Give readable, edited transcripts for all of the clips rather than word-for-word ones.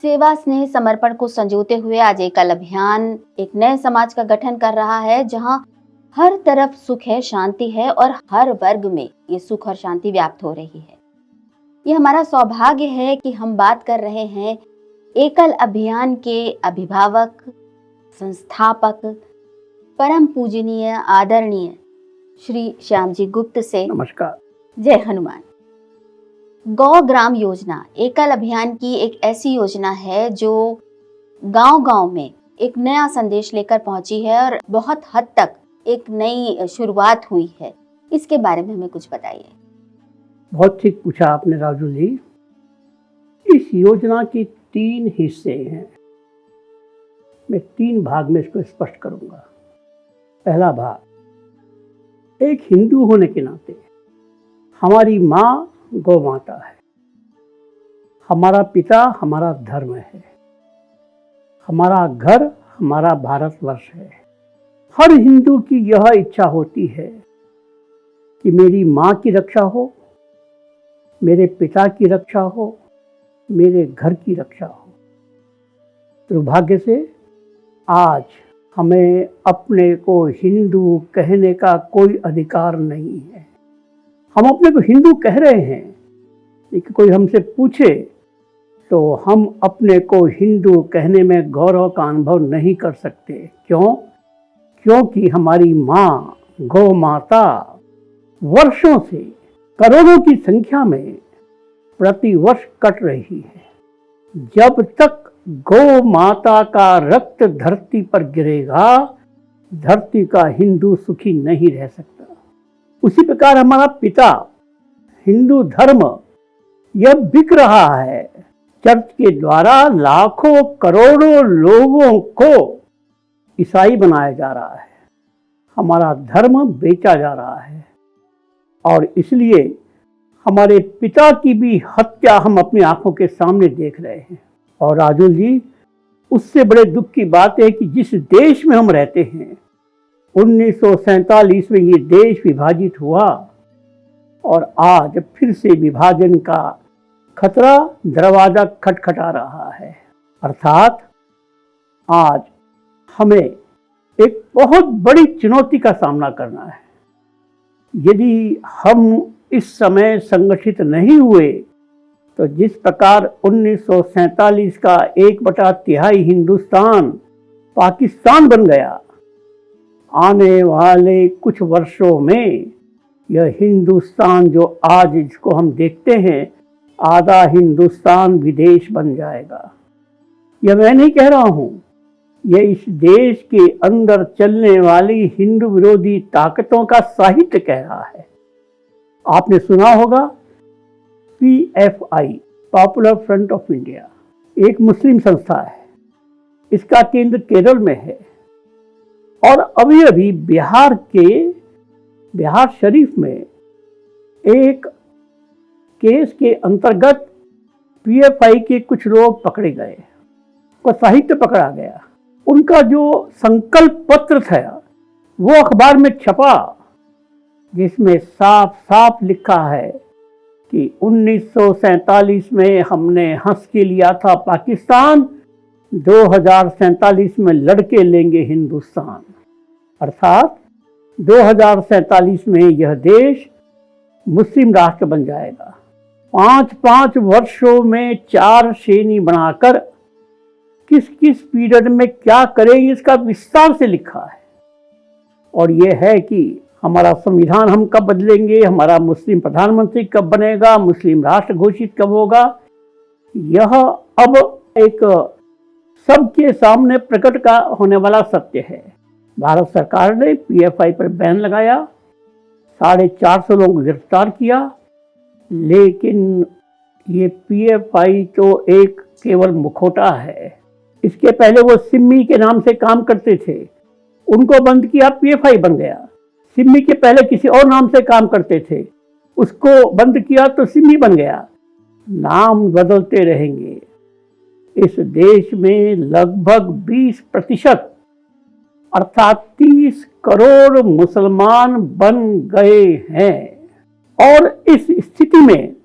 सेवा, स्नेह, समर्पण को संजोते हुए आज एकल अभियान एक नए समाज का गठन कर रहा है, जहां हर तरफ सुख है, शांति है और हर वर्ग में ये सुख और शांति व्याप्त हो रही है। ये हमारा सौभाग्य है कि हम बात कर रहे हैं एकल अभियान के अभिभावक, संस्थापक, परम पूजनीय, आदरणीय श्री श्याम जी गुप्त से। नमस्कार। जय हनुमान। गौ ग्राम योजना एकल अभियान की एक ऐसी योजना है जो गांव-गांव में एक नया संदेश लेकर पहुंची है और बहुत हद तक एक नई शुरुआत हुई है। इसके बारे में हमें कुछ बताइए। बहुत ठीक पूछा आपने राजू जी। इस योजना के 3 हिस्से हैं। मैं 3 भाग में इसको स्पष्ट करूंगा। पहला भाग, एक हिंदू होने के नाते हमारी माँ गौ माता है, हमारा पिता हमारा धर्म है, हमारा घर हमारा भारतवर्ष है। हर हिंदू की यह इच्छा होती है कि मेरी माँ की रक्षा हो, मेरे पिता की रक्षा हो, मेरे घर की रक्षा हो। दुर्भाग्य से आज हमें अपने को हिंदू कहने का कोई अधिकार नहीं है। हम अपने को हिंदू कह रहे हैं, लेकिन कोई हमसे पूछे तो हम अपने को हिंदू कहने में गौरव का अनुभव नहीं कर सकते। क्यों? क्योंकि हमारी माँ गौ माता वर्षों से करोड़ों की संख्या में प्रतिवर्ष कट रही है। जब तक गौ माता का रक्त धरती पर गिरेगा, धरती का हिंदू सुखी नहीं रह सकता। उसी प्रकार हमारा पिता हिंदू धर्म यह बिक रहा है। चर्च के द्वारा लाखों करोड़ों लोगों को ईसाई बनाया जा रहा है। हमारा धर्म बेचा जा रहा है और इसलिए हमारे पिता की भी हत्या हम अपनी आंखों के सामने देख रहे हैं। और राजू जी, उससे बड़े दुख की बात है कि जिस देश में हम रहते हैं, 1947 में ये देश विभाजित हुआ और आज फिर से विभाजन का खतरा दरवाजा खटखटा रहा है। अर्थात आज हमें एक बहुत बड़ी चुनौती का सामना करना है। यदि हम इस समय संगठित नहीं हुए तो जिस प्रकार 1947 का 1/3 हिंदुस्तान पाकिस्तान बन गया, आने वाले कुछ वर्षों में यह हिंदुस्तान जो आज जिसको हम देखते हैं, आधा हिंदुस्तान विदेश बन जाएगा। यह मैं नहीं कह रहा हूँ, यह इस देश के अंदर चलने वाली हिंदू विरोधी ताकतों का साहित्य कह रहा है। आपने सुना होगा PFI, popular front of India, एक मुस्लिम संस्था है। इसका केंद्र केरल में है और अभी अभी बिहार शरीफ में एक केस के अंतर्गत PFI के कुछ लोग पकड़े गए, को साहित्य पकड़ा गया। उनका जो संकल्प पत्र था वो अखबार में छपा, जिसमें साफ साफ लिखा है कि 1947 में हमने हंस के लिया था पाकिस्तान, 2047 में लड़के लेंगे हिंदुस्तान। अर्थात 2047 में यह देश मुस्लिम राष्ट्र बन जाएगा। 5-5 वर्षों में 4 श्रेणी बनाकर किस किस पीरियड में क्या करेंगे इसका विस्तार से लिखा है। और यह है कि हमारा संविधान हम कब बदलेंगे, हमारा मुस्लिम प्रधानमंत्री कब बनेगा, मुस्लिम राष्ट्र घोषित कब होगा, यह अब एक सबके सामने प्रकट का होने वाला सत्य है। भारत सरकार ने PFI पर बैन लगाया, 450 लोगों को गिरफ्तार किया, लेकिन ये PFI तो एक केवल मुखौटा है। इसके पहले वो सिम्मी के नाम से काम करते थे, उनको बंद किया, PFI बन गया। सिम्मी के पहले किसी और नाम से काम करते थे, उसको बंद किया तो सिम्मी बन गया। नाम बदलते रहेंगे। इस देश में लगभग 20% अर्थात 30 करोड़ मुसलमान बन गए हैं और इस स्थिति में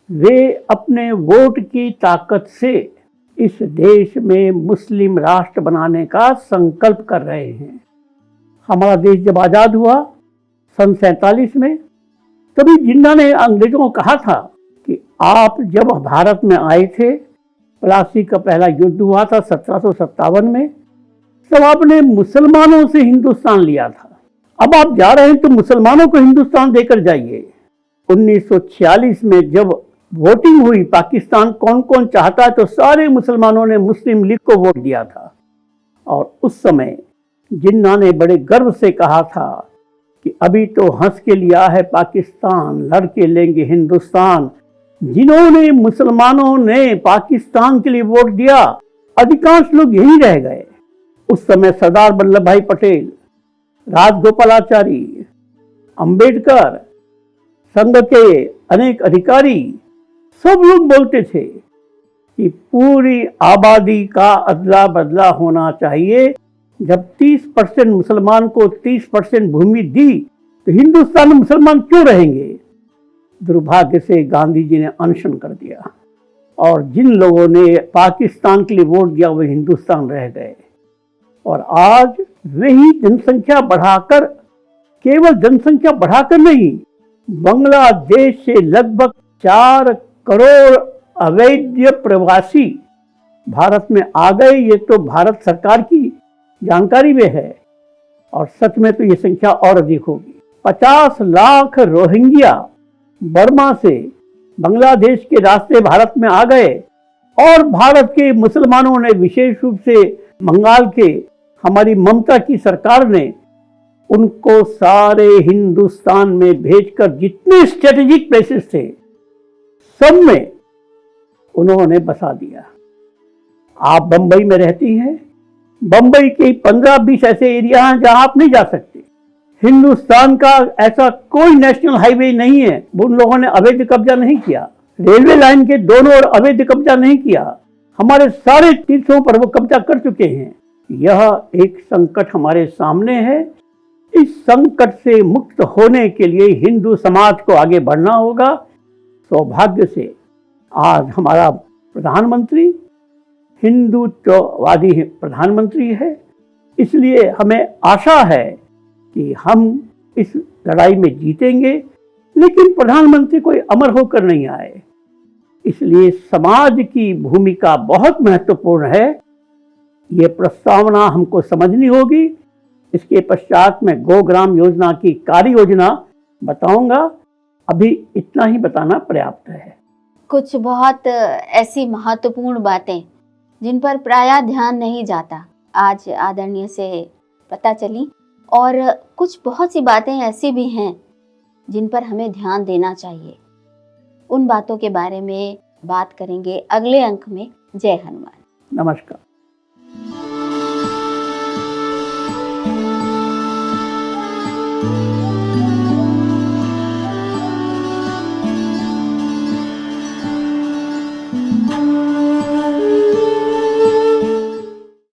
वे अपने वोट की ताकत से इस देश में मुस्लिम राष्ट्र बनाने का संकल्प कर रहे हैं। हमारा देश जब आज़ाद हुआ सन 47 में, तभी जिन्ना ने अंग्रेजों को कहा था कि आप जब भारत में आए थे, प्लासी का पहला युद्ध हुआ था 1757 में, तब आपने मुसलमानों से हिंदुस्तान लिया था। अब आप जा रहे हैं तो मुसलमानों को हिंदुस्तान देकर जाइए। 1946 में जब वोटिंग हुई, पाकिस्तान कौन कौन चाहता है, तो सारे मुसलमानों ने मुस्लिम लीग को वोट दिया था। और उस समय जिन्ना ने बड़े गर्व से कहा था कि अभी तो हंस के लिया है पाकिस्तान, लड़ के लेंगे हिंदुस्तान। जिन्होंने मुसलमानों ने पाकिस्तान के लिए वोट दिया, अधिकांश लोग यहीं रह गए। उस समय सरदार वल्लभ भाई पटेल, राजगोपालाचारी, अंबेडकर, संघ के अनेक अधिकारी, सब लोग बोलते थे कि पूरी आबादी का अदला बदला होना चाहिए। जब 30% मुसलमान को 30% भूमि दी तो हिंदुस्तान में मुसलमान क्यों रहेंगे? दुर्भाग्य से गांधी जी ने अनशन कर दिया और जिन लोगों ने पाकिस्तान के लिए वोट दिया वो हिंदुस्तान रह गए। और आज वही जनसंख्या बढ़ाकर, केवल जनसंख्या बढ़ाकर नहीं, बांग्लादेश से लगभग 4 करोड़ अवैध प्रवासी भारत में आ गए। ये तो भारत सरकार की जानकारी में है और सच में तो ये संख्या और अधिक होगी। 50 लाख रोहिंग्या बर्मा से बांग्लादेश के रास्ते भारत में आ गए और भारत के मुसलमानों ने, विशेष रूप से बंगाल के हमारी ममता की सरकार ने उनको सारे हिंदुस्तान में भेजकर जितने स्ट्रेटेजिक प्लेसेस थे सब में उन्होंने बसा दिया। आप बंबई में रहती हैं, बंबई के 15-20 ऐसे एरिया हैं जहां आप नहीं जा सकते। हिंदुस्तान का ऐसा कोई नेशनल हाईवे नहीं है, उन लोगों ने अवैध कब्जा नहीं किया। रेलवे लाइन के दोनों ओर अवैध कब्जा नहीं किया। हमारे सारे तीर्थों पर वो कब्जा कर चुके हैं। यह एक संकट हमारे सामने है। इस संकट से मुक्त होने के लिए हिंदू समाज को आगे बढ़ना होगा। सौभाग्य से आज हमारा प्रधानमंत्री हिंदुत्ववादी प्रधानमंत्री है, इसलिए हमें आशा है कि हम इस लड़ाई में जीतेंगे। लेकिन प्रधानमंत्री कोई अमर होकर नहीं आए, इसलिए समाज की भूमिका बहुत महत्वपूर्ण है। ये प्रस्तावना हमको समझनी होगी। इसके पश्चात मैं गोग्राम योजना की कार्य योजना बताऊंगा। अभी इतना ही बताना पर्याप्त है। कुछ बहुत ऐसी महत्वपूर्ण बातें जिन पर प्रायः ध्यान नहीं जाता, आज आदरणीय से पता चली। और कुछ बहुत सी बातें ऐसी भी हैं जिन पर हमें ध्यान देना चाहिए। उन बातों के बारे में बात करेंगे अगले अंक में। जय हनुमान। नमस्कार।